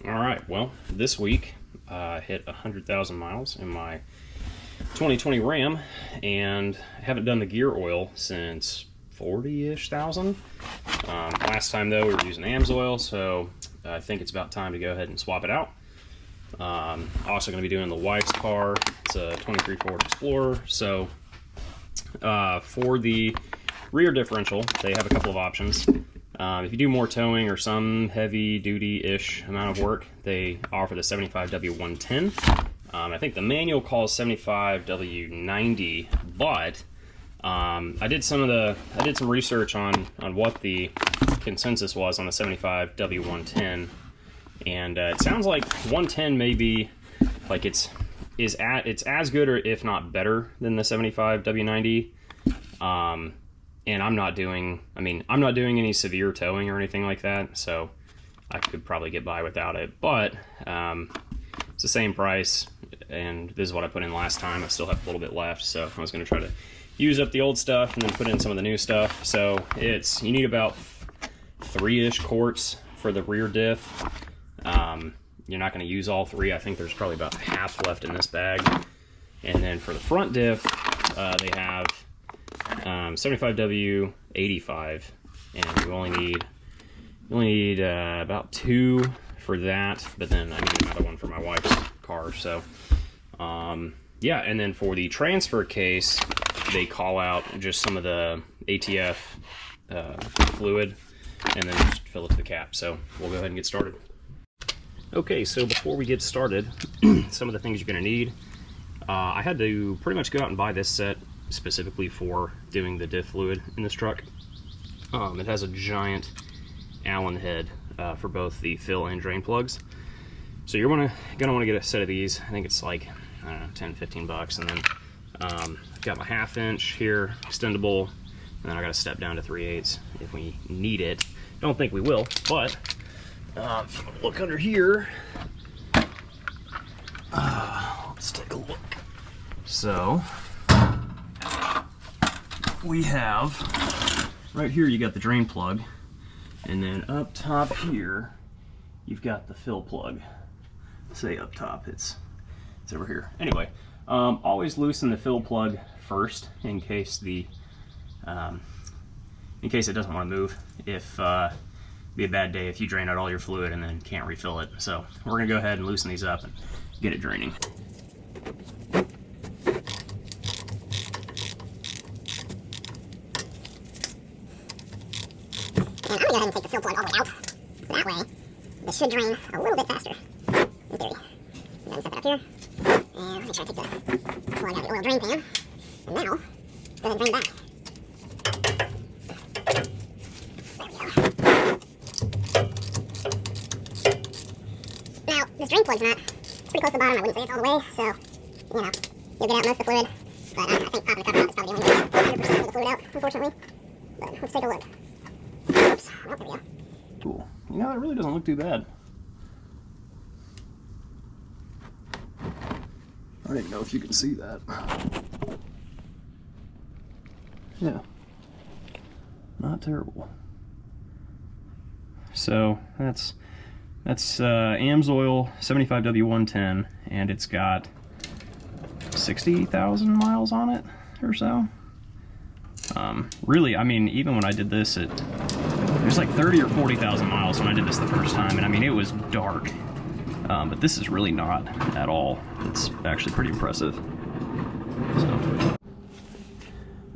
Alright, well, this week I hit 100,000 miles in my 2020 Ram, and I haven't done the gear oil since 40-ish thousand. Last time, though, we were using AMSOIL, so I think it's about time to go ahead and swap it out. Also going to be doing the wife's car. It's a 23 Ford Explorer, so for the rear differential, they have a couple of options. If you do more towing or some heavy-duty-ish amount of work, they offer the 75W110. I think the manual calls 75W90, but I did some research on what the consensus was on the 75W110, and it sounds like 110 may be like it's as good or if not better than the 75W90. And I'm not doing any severe towing or anything like that, so I could probably get by without it. But it's the same price, and this is what I put in last time. I still have a little bit left, so I was going to try to use up the old stuff and then put in some of the new stuff. So you need about 3-ish quarts for the rear diff. You're not going to use all 3. I think there's probably about half left in this bag. And then for the front diff, they have 75W85, and you only need about 2 for that, but then I need another one for my wife's car. So yeah, and then for the transfer case, they call out just some of the ATF fluid and then just fill it to the cap. So we'll go ahead and get started. Okay, so before we get started, some of the things you're going to need. I had to pretty much go out and buy this set specifically for doing the diff fluid in this truck. It has a giant Allen head for both the fill and drain plugs. So you're gonna want to get a set of these. I think it's like, I don't know, 10-15 bucks. And then I've got my 1/2 inch here, extendable, and then I got to step down to 3/8 if we need it. Don't think we will, but if you look under here, let's take a look. So we have right here, you got the drain plug, and then up top here you've got the fill plug. Say up top, it's over here. Anyway, always loosen the fill plug first in case it doesn't want to move. If be a bad day if you drain out all your fluid and then can't refill it. So we're gonna go ahead and loosen these up and get it draining. And I'm going to go ahead and take the fill plug all the way out. That way, this should drain a little bit faster, in theory. And then set that up here. And make sure I take the plug out of the oil drain pan. And now, go ahead and drain back. There we go. Now, this drain plug's it's pretty close to the bottom. I wouldn't say it's all the way, so, you'll get out most of the fluid. But I think popping the cover out is probably the only way to get 100% of the fluid out, unfortunately. But let's take a look. Oops. Well, there we go. Cool. You know, it really doesn't look too bad. I don't even know if you can see that. Yeah. Not terrible. So that's AMSOIL 75W110, and it's got 60,000 miles on it or so. Really, I mean, even when I did this, there's like 30 or 40,000 miles when I did this the first time, and I mean, it was dark. But this is really not at all. It's actually pretty impressive. So.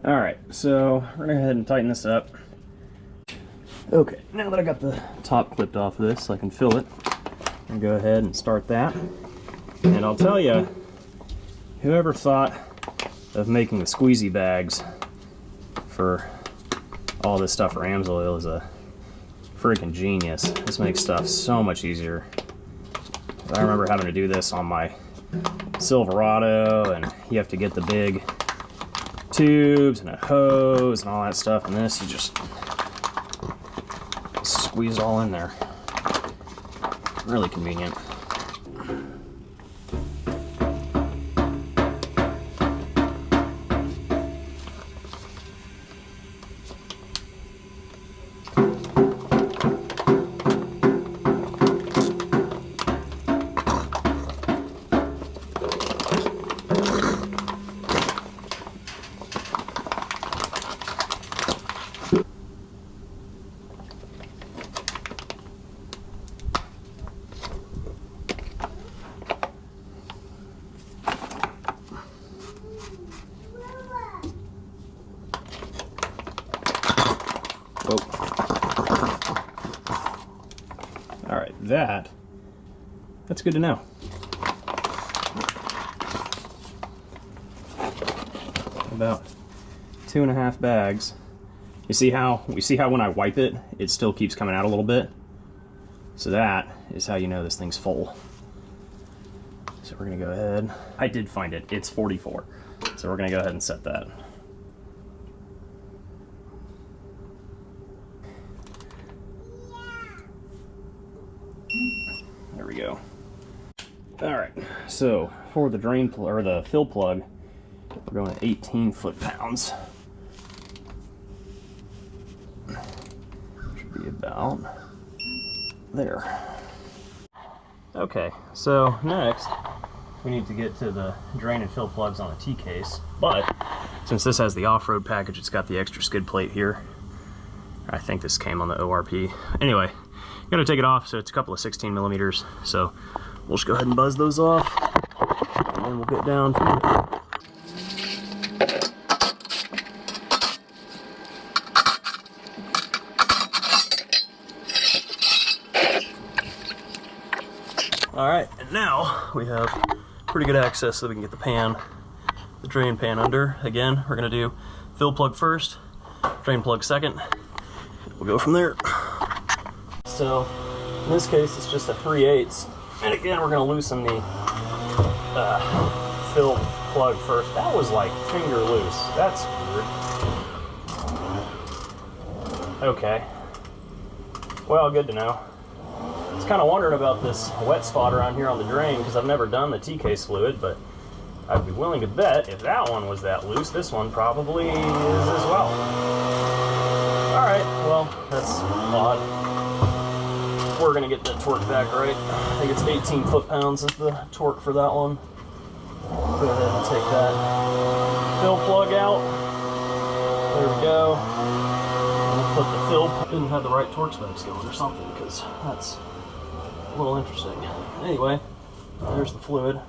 All right, so we're gonna go ahead and tighten this up. Okay, now that I got the top clipped off of this so I can fill it, I'm gonna go ahead and start that. And I'll tell you, whoever thought of making the squeezy bags for all this stuff for AMSOIL is a freaking genius. This makes stuff so much easier. I remember having to do this on my Silverado, and you have to get the big tubes and a hose and all that stuff, and this you just squeeze it all in there. Really convenient. Whoa. All right, that's good to know. About 2.5 bags. We see how when I wipe it, it still keeps coming out a little bit. So that is how you know this thing's full. So we're gonna go ahead. I did find it. It's 44. So we're gonna go ahead and set that. There we go. All right. So for the drain or the fill plug, we're going at 18 foot-pounds. Should be about there. Okay, so next we need to get to the drain and fill plugs on the T-case, but since this has the off-road package, it's got the extra skid plate here. I think this came on the ORP. Anyway, gotta take it off, so it's a couple of 16 millimeters, so we'll just go ahead and buzz those off, and then we'll get down to it. All right, and now we have pretty good access so we can get the drain pan under. Again, we're gonna do fill plug first, drain plug second. We'll go from there. So in this case, it's just a 3/8. And again, we're gonna loosen the fill plug first. That was like finger loose. That's weird. Okay. Well, good to know. I was kind of wondering about this wet spot around here on the drain because I've never done the T-case fluid, but I'd be willing to bet if that one was that loose, this one probably is as well. All right, well, that's odd. We're gonna get that torque back right. I think it's 18 foot-pounds is the torque for that one. Go ahead and take that fill plug out. There we go. We'll put the fill, didn't have the right torque specs going or something, because that's a little interesting. Anyway, there's the fluid.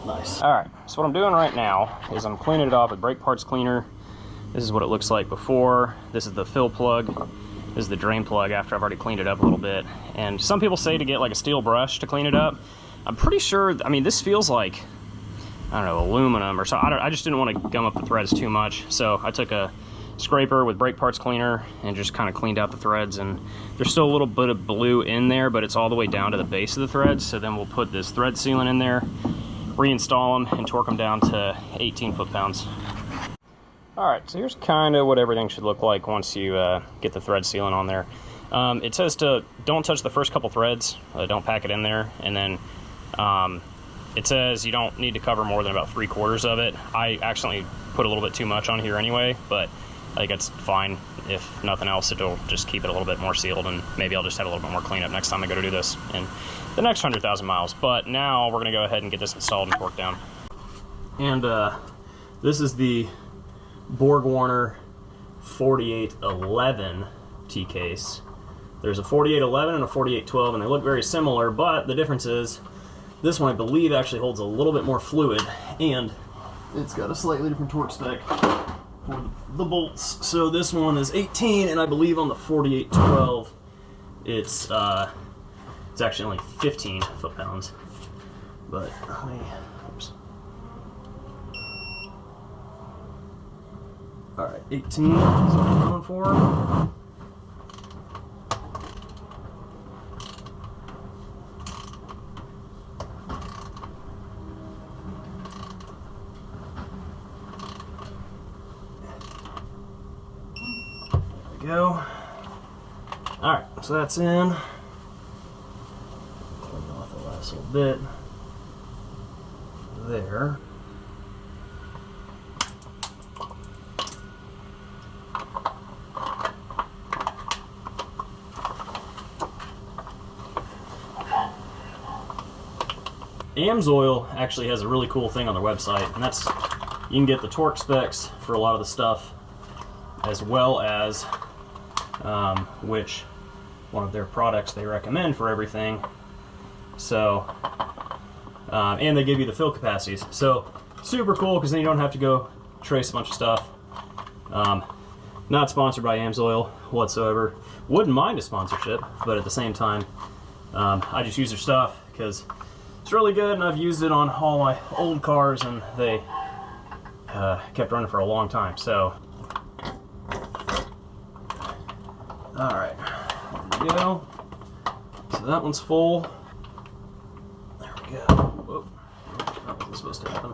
Nice. All right, so what I'm doing right now is I'm cleaning it off with brake parts cleaner. This is what it looks like before. This is the fill plug. This is the drain plug after I've already cleaned it up a little bit. And some people say to get like a steel brush to clean it up. I'm pretty sure, I mean, this feels like, I don't know, aluminum or something. I just didn't want to gum up the threads too much. So I took a scraper with brake parts cleaner and just kind of cleaned out the threads, and there's still a little bit of blue in there, but it's all the way down to the base of the threads. So then we'll put this thread sealant in there, reinstall them, and torque them down to 18 foot-pounds. All right, so here's kind of what everything should look like once you get the thread sealant on there. It says to don't touch the first couple threads, don't pack it in there, and then it says you don't need to cover more than about 3/4 of it. I accidentally put a little bit too much on here anyway, but I think it's fine. If nothing else, it'll just keep it a little bit more sealed, and maybe I'll just have a little bit more cleanup next time I go to do this in the next 100,000 miles. But now we're gonna go ahead and get this installed and torqued down. And this is the BorgWarner 4811 T-case. There's a 4811 and a 4812, and they look very similar, but the difference is this one, I believe, actually holds a little bit more fluid, and it's got a slightly different torque spec for the bolts. So this one is 18, and I believe on the 4812 it's actually only 15 foot-pounds. But oops. All right, 18 is what I'm going for. Go. All right, so that's in. Clean off the last little bit there. AMSOIL actually has a really cool thing on their website, and that's you can get the torque specs for a lot of the stuff, as well as which one of their products they recommend for everything. So, and they give you the fill capacities. So super cool because then you don't have to go trace a bunch of stuff. Not sponsored by AMSOIL whatsoever. Wouldn't mind a sponsorship, but at the same time, I just use their stuff because it's really good, and I've used it on all my old cars, and they kept running for a long time. So, all right, there we go. So that one's full. There we go. Whoop. That wasn't supposed to happen.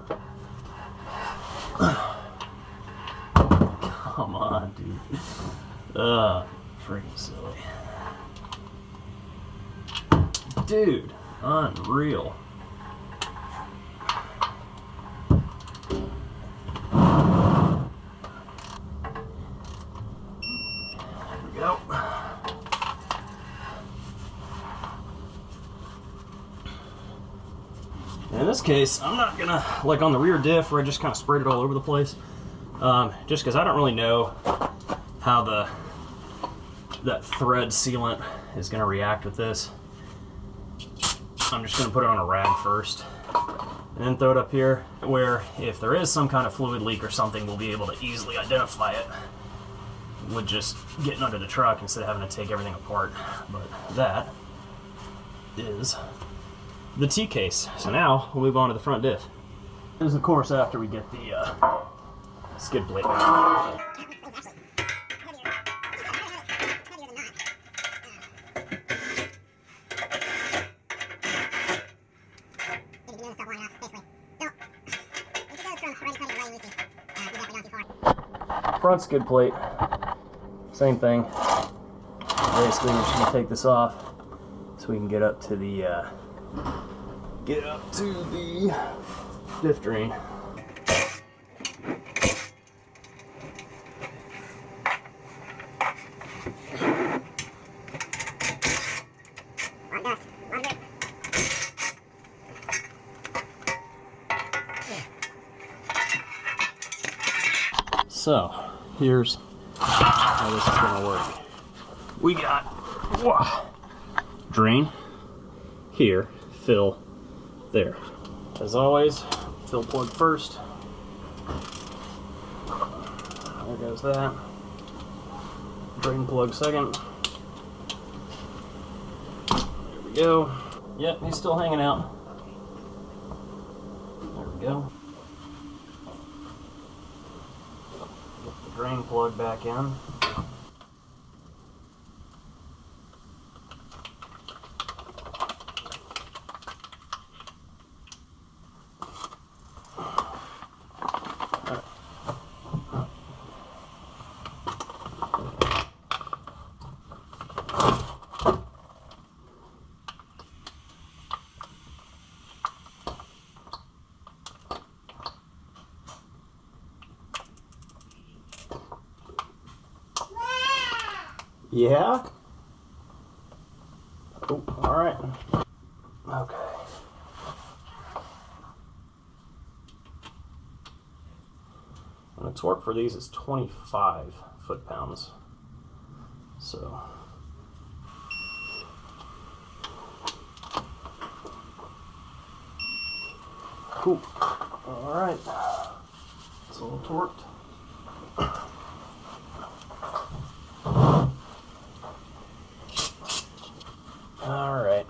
Come on, dude. Freaking silly. Dude, unreal. There we go. In this case, I'm not gonna, like on the rear diff where I just kind of spread it all over the place, just because I don't really know how that thread sealant is gonna react with this. I'm just gonna put it on a rag first and then throw it up here where if there is some kind of fluid leak or something, we'll be able to easily identify it with just getting under the truck instead of having to take everything apart. But that is the T-case. So now we'll move on to the front diff. This is of course after we get the skid plate. Front skid plate, same thing. Basically, we're just gonna take this off so we can get up to the diff drain. So, here's how this is going to work. We got drain here, fill there. As always, fill plug first. There goes that. Drain plug second. There we go. Yep, he's still hanging out. There we go. Drain plug back in. Yeah? Oh, alright. Okay. And the torque for these is 25 foot-pounds. So. Cool. Alright. It's all torqued. All right.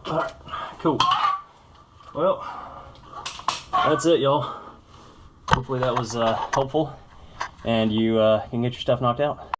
Alright, cool. Well, that's it, y'all. Hopefully that was helpful and you can get your stuff knocked out.